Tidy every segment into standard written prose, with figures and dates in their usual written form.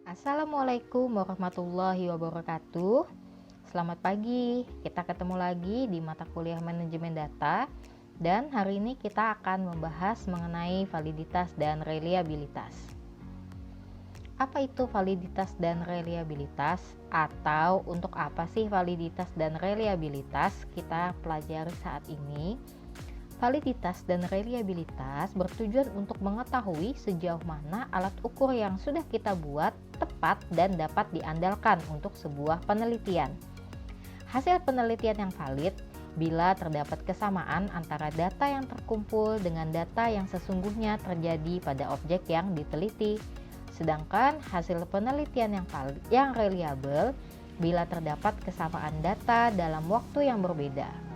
Assalamualaikum warahmatullahi wabarakatuh. Selamat pagi, kita ketemu lagi di mata kuliah manajemen data. Dan hari ini kita akan membahas mengenai validitas dan reliabilitas. Apa itu validitas dan reliabilitas? Atau untuk apa sih validitas dan reliabilitas? Kita pelajari saat ini. Validitas dan reliabilitas bertujuan untuk mengetahui sejauh mana alat ukur yang sudah kita buat tepat dan dapat diandalkan untuk sebuah penelitian. Hasil penelitian yang valid bila terdapat kesamaan antara data yang terkumpul dengan data yang sesungguhnya terjadi pada objek yang diteliti. Sedangkan hasil penelitian yang reliable bila terdapat kesamaan data dalam waktu yang berbeda.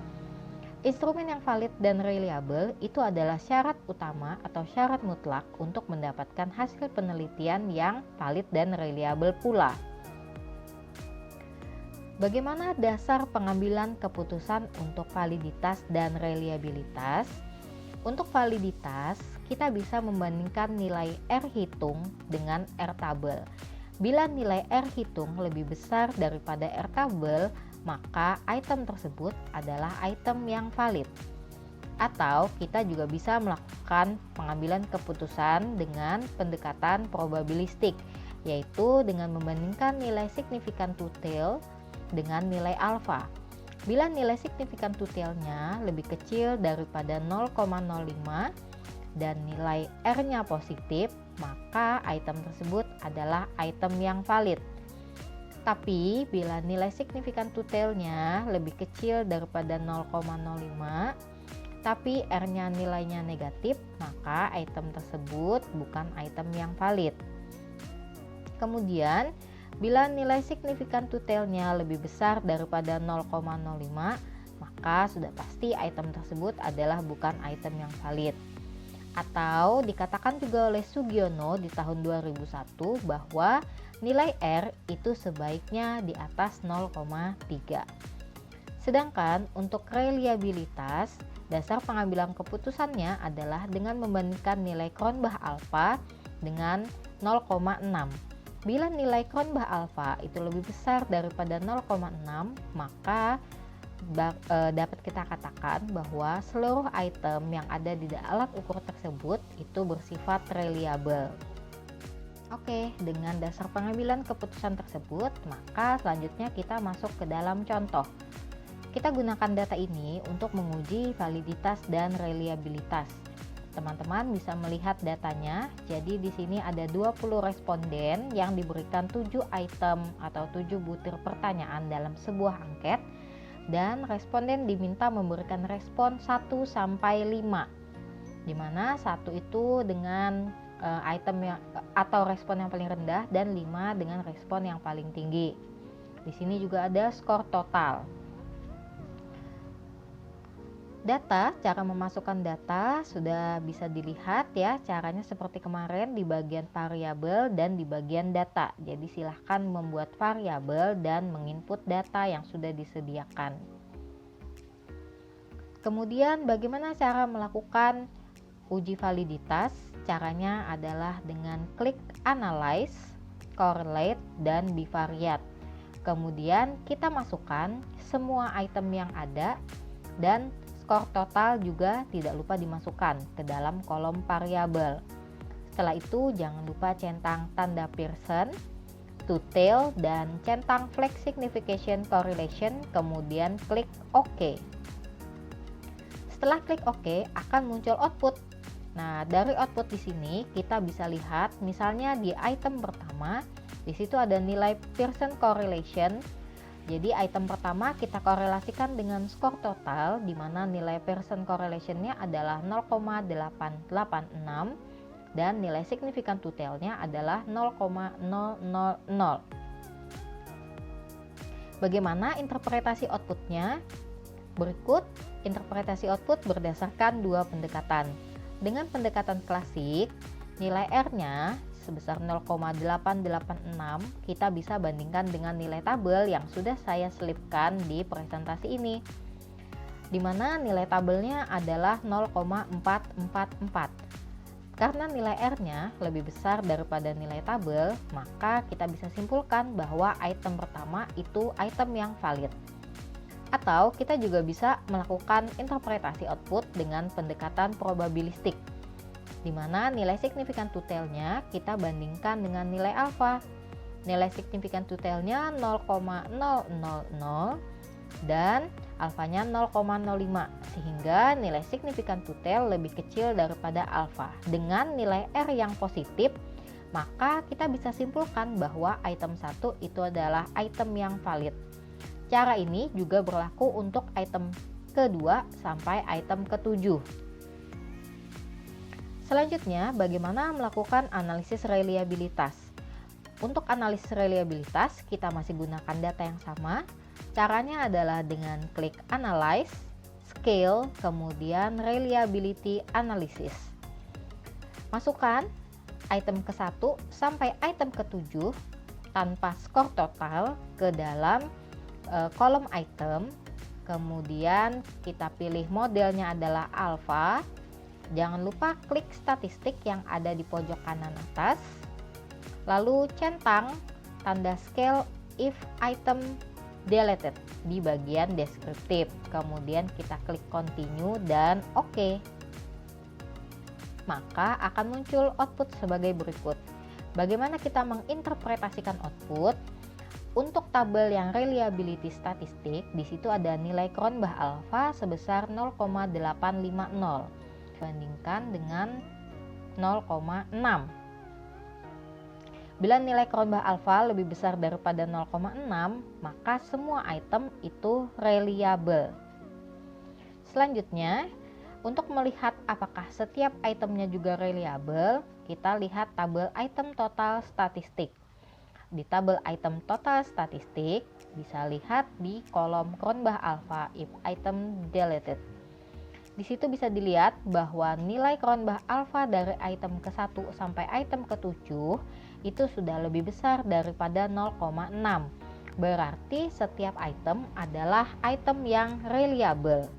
Instrumen yang valid dan reliable itu adalah syarat utama atau syarat mutlak untuk mendapatkan hasil penelitian yang valid dan reliable pula. Bagaimana dasar pengambilan keputusan untuk validitas dan reliabilitas? Untuk validitas, kita bisa membandingkan nilai R hitung dengan R tabel. Bila nilai R hitung lebih besar daripada R tabel, maka item tersebut adalah item yang valid. Atau kita juga bisa melakukan pengambilan keputusan dengan pendekatan probabilistik, yaitu dengan membandingkan nilai signifikan to tail dengan nilai alfa. Bila nilai signifikan to tailnya lebih kecil daripada 0,05 dan nilai R-nya positif, maka item tersebut adalah item yang valid. Tapi bila nilai signifikan to tail-nya lebih kecil daripada 0,05 tapi R-nya nilainya negatif, maka item tersebut bukan item yang valid. Kemudian bila nilai signifikan to tail-nya lebih besar daripada 0,05, maka sudah pasti item tersebut adalah bukan item yang valid. Atau dikatakan juga oleh Sugiono di tahun 2001 bahwa nilai R itu sebaiknya di atas 0,3. Sedangkan untuk reliabilitas, dasar pengambilan keputusannya adalah dengan membandingkan nilai Cronbach alpha dengan 0,6. Bila nilai Cronbach alpha itu lebih besar daripada 0,6, maka dapat kita katakan bahwa seluruh item yang ada di alat ukur tersebut itu bersifat reliable. Oke, dengan dasar pengambilan keputusan tersebut, maka selanjutnya kita masuk ke dalam contoh. Kita gunakan data ini untuk menguji validitas dan reliabilitas. Teman-teman bisa melihat datanya. Jadi di sini ada 20 responden yang diberikan 7 item atau 7 butir pertanyaan dalam sebuah angket. Dan responden diminta memberikan respon 1 sampai 5. Di mana 1 itu dengan item yang atau respon yang paling rendah dan 5 dengan respon yang paling tinggi. Di sini juga ada skor total. Cara memasukkan data sudah bisa dilihat ya, caranya seperti kemarin di bagian variabel dan di bagian data. Jadi silahkan membuat variabel dan menginput data yang sudah disediakan. Kemudian bagaimana cara melakukan uji validitas? Caranya adalah dengan klik analyze, correlate, dan bivariate. Kemudian kita masukkan semua item yang ada dan skor total juga tidak lupa dimasukkan ke dalam kolom variabel. Setelah itu jangan lupa centang tanda Pearson, to tail, dan centang flag signification correlation, kemudian klik OK. Setelah klik OK akan muncul output. Nah, dari output di sini kita bisa lihat misalnya di item pertama, di situ ada nilai Pearson correlation. Jadi item pertama kita korelasikan dengan skor total di mana nilai Pearson correlation-nya adalah 0,886 dan nilai signifikan to tail-nya adalah 0,000. Bagaimana interpretasi outputnya? Berikut interpretasi output berdasarkan dua pendekatan. Dengan pendekatan klasik, nilai R-nya sebesar 0,886 kita bisa bandingkan dengan nilai tabel yang sudah saya selipkan di presentasi ini, di mana nilai tabelnya adalah 0,444. Karena nilai R-nya lebih besar daripada nilai tabel, maka kita bisa simpulkan bahwa item pertama itu item yang valid. Atau kita juga bisa melakukan interpretasi output dengan pendekatan probabilistik, di mana nilai signifikan to-tailnya kita bandingkan dengan nilai alfa. Nilai signifikan to-tailnya 0,000 dan alfanya 0,05, sehingga nilai signifikan to-tail lebih kecil daripada alfa. Dengan nilai R yang positif, maka kita bisa simpulkan bahwa item 1 itu adalah item yang valid. Cara ini juga berlaku untuk item kedua sampai item ke-7. Selanjutnya, bagaimana melakukan analisis reliabilitas? Untuk analisis reliabilitas, kita masih gunakan data yang sama. Caranya adalah dengan klik Analyze, Scale, kemudian Reliability Analysis. Masukkan item ke-1 sampai item ke-7 tanpa skor total ke dalam kolom item. Kemudian kita pilih modelnya adalah alpha. Jangan lupa klik statistik yang ada di pojok kanan atas. Lalu centang tanda scale if item deleted di bagian deskriptif. Kemudian kita klik continue dan OK. Maka akan muncul output sebagai berikut. Bagaimana kita menginterpretasikan output? Untuk tabel yang reliability statistik, di situ ada nilai Cronbach alpha sebesar 0,850 dibandingkan dengan 0,6. Bila nilai Cronbach alpha lebih besar daripada 0,6, maka semua item itu reliable. Selanjutnya, untuk melihat apakah setiap itemnya juga reliable, kita lihat tabel item total statistik. Di tabel item total statistik, bisa lihat di kolom Cronbach alpha if item deleted. Di situ bisa dilihat bahwa nilai Cronbach alpha dari item ke-1 sampai item ke-7 itu sudah lebih besar daripada 0,6. Berarti setiap item adalah item yang reliable.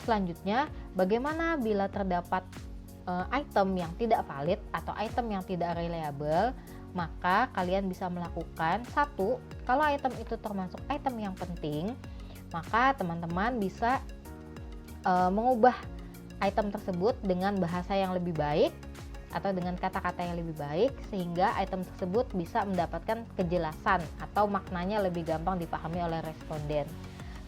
Selanjutnya, bagaimana bila terdapat item yang tidak valid atau item yang tidak reliable? Maka kalian bisa melakukan satu, kalau item itu termasuk item yang penting, maka teman-teman bisa mengubah item tersebut dengan bahasa yang lebih baik atau dengan kata-kata yang lebih baik, sehingga item tersebut bisa mendapatkan kejelasan atau maknanya lebih gampang dipahami oleh responden.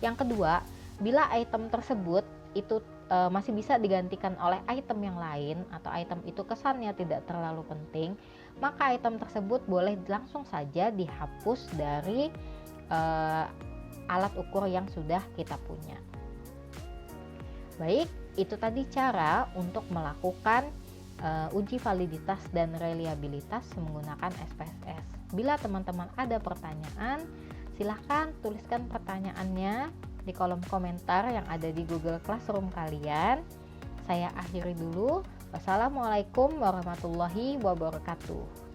Yang kedua, bila item tersebut itu masih bisa digantikan oleh item yang lain atau item itu kesannya tidak terlalu penting, maka item tersebut boleh langsung saja dihapus dari alat ukur yang sudah kita punya. Baik, itu tadi cara untuk melakukan uji validitas dan reliabilitas menggunakan SPSS. Bila teman-teman ada pertanyaan, silahkan tuliskan pertanyaannya di kolom komentar yang ada di Google Classroom kalian. Saya akhiri dulu. Wassalamualaikum warahmatullahi wabarakatuh.